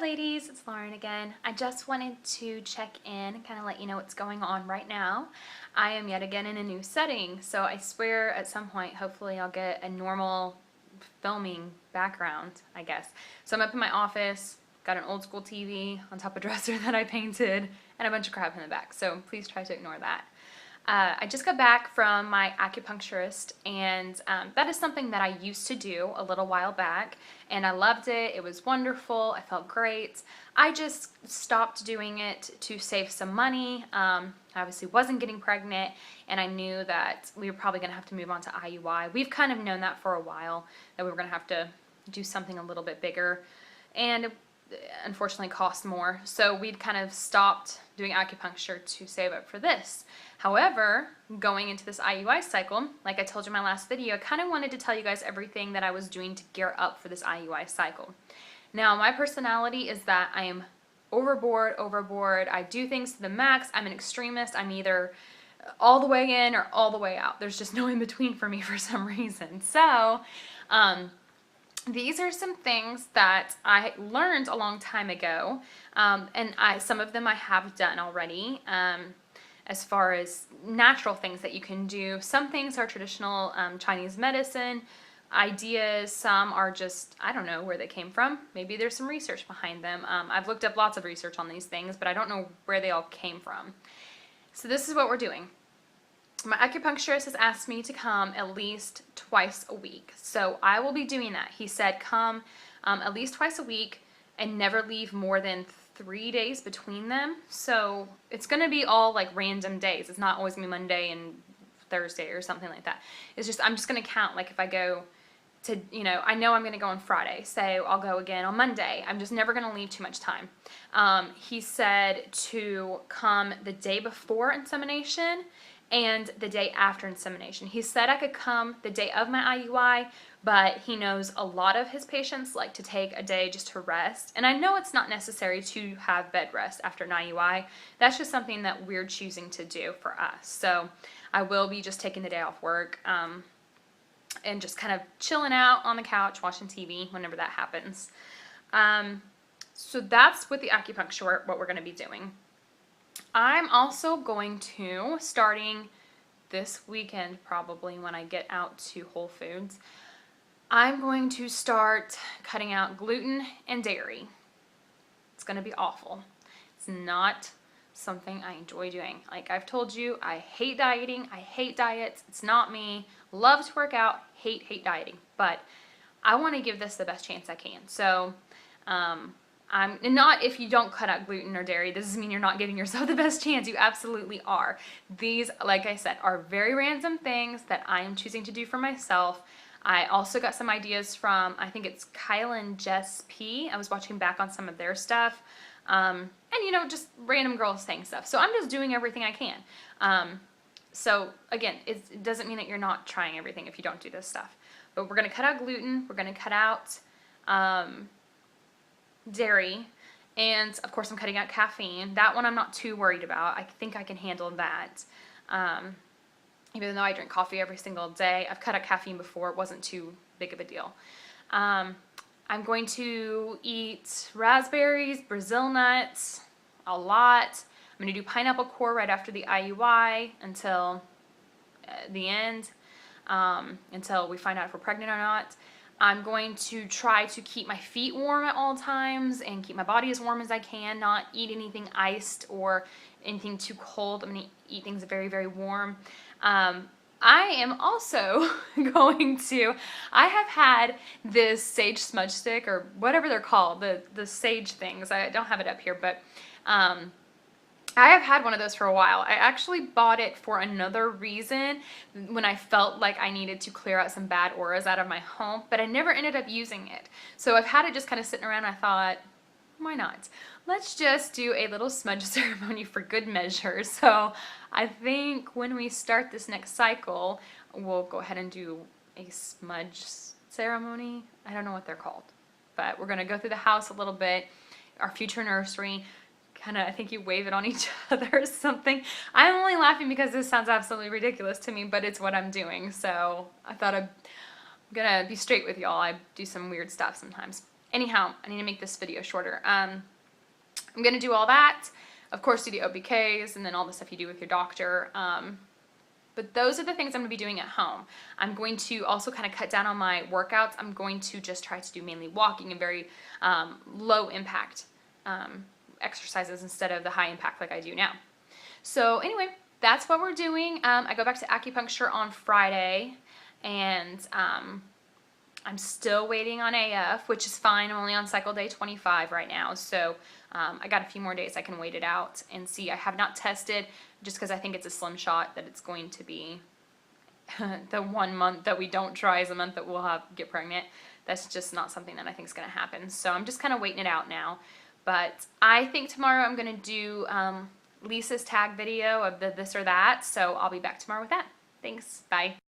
ladies, it's Lauren again. I just wanted to check in and kind of let you know what's going on right now. I am yet again in a new setting, so I swear at some point, hopefully I'll get a normal filming background, I guess. So I'm up in my office, got an old school TV on top of a dresser that I painted, and a bunch of crap in the back, so please try to ignore that. I just got back from my acupuncturist, and that is something that I used to do a little while back, and I loved it. It was wonderful. I felt great. I just stopped doing it to save some money. I obviously wasn't getting pregnant, and I knew that we were probably going to have to move on to IUI. We've kind of known that for a while, that we were going to have to do something a little bit bigger, and it unfortunately cost more. So we'd kind of stopped doing acupuncture to save up for this. However, going into this IUI cycle, like I told you in my last video, I kind of wanted to tell you guys everything that I was doing to gear up for this IUI cycle. Now, my personality is that I am overboard. I do things to the max. I'm an extremist. I'm either all the way in or all the way out. There's just no in between for me for some reason. So, these are some things that I learned a long time ago, and some of them I have done already. As far as natural things that you can do. Some things are traditional Chinese medicine ideas. Some are just, I don't know where they came from. Maybe there's some research behind them. I've looked up lots of research on these things, but I don't know where they all came from. So this is what we're doing. My acupuncturist has asked me to come at least twice a week. So I will be doing that. He said come at least twice a week and never leave more than 3 days between them. So it's going to be all like random days. It's not always going to be Monday and Thursday or something like that. It's just, I'm just going to count, like if I go to, I know I'm going to go on Friday, so I'll go again on Monday. I'm just never going to leave too much time. He said to come the day before insemination and the day after insemination. He said I could come the day of my IUI, but he knows a lot of his patients like to take a day just to rest. And I know it's not necessary to have bed rest after an IUI. That's just something that we're choosing to do for us. So I will be just taking the day off work and just kind of chilling out on the couch, watching TV whenever that happens. So that's with the acupuncture, what we're going to be doing. I'm also going to, starting this weekend probably when I get out to Whole Foods, I'm going to start cutting out gluten and dairy. It's going to be awful. It's not something I enjoy doing. Like I've told you, I hate dieting. I hate diets. It's not me. Love to work out. Hate dieting. But I want to give this the best chance I can. So, and not if you don't cut out gluten or dairy, this doesn't mean you're not giving yourself the best chance. You absolutely are. These, like I said, are very random things that I am choosing to do for myself. I also got some ideas from, I think it's Kyle and Jess P. I was watching back on some of their stuff. And just random girls saying stuff. So I'm just doing everything I can. So again, it doesn't mean that you're not trying everything if you don't do this stuff. But we're going to cut out gluten. We're going to cut out dairy, and of course I'm cutting out caffeine. That one I'm not too worried about. I think I can handle that. Even though I drink coffee every single day, I've cut out caffeine before. It wasn't too big of a deal. I'm going to eat raspberries, Brazil nuts, a lot. I'm going to do pineapple core right after the IUI until the end, until we find out if we're pregnant or not. I'm going to try to keep my feet warm at all times and keep my body as warm as I can, not eat anything iced or anything too cold. I'm going to eat things very, very warm. I am also going to, I have had this sage smudge stick or whatever they're called, the sage things. I don't have it up here, but I have had one of those for a while. I actually bought it for another reason when I felt like I needed to clear out some bad auras out of my home, but I never ended up using it. So I've had it just kind of sitting around and I thought, why not? Let's just do a little smudge ceremony for good measure. So I think when we start this next cycle, we'll go ahead and do a smudge ceremony. I don't know what they're called, but we're going to go through the house a little bit, our future nursery. Kind of, I think you wave it on each other or something. I'm only laughing because this sounds absolutely ridiculous to me, but it's what I'm doing. So I thought I'm gonna be straight with y'all. I do some weird stuff sometimes. anyhow, I need to make this video shorter. I'm going to do all that. Of course, do the OBKs and then all the stuff you do with your doctor. But those are the things I'm going to be doing at home. I'm going to also kind of cut down on my workouts. I'm going to just try to do mainly walking and very low impact exercises instead of the high impact like I do now. So anyway, that's what we're doing. I go back to acupuncture on Friday, and I'm still waiting on AF, which is fine. I'm only on cycle day 25 right now, so I got a few more days I can wait it out and see. I have not tested just because I think it's a slim shot that it's going to be the 1 month that we don't try is a month that we'll get pregnant. That's just not something that I think is going to happen. So I'm just kind of waiting it out now. But I think tomorrow I'm going to do Lisa's tag video of the this or that. So I'll be back tomorrow with that. Thanks. Bye.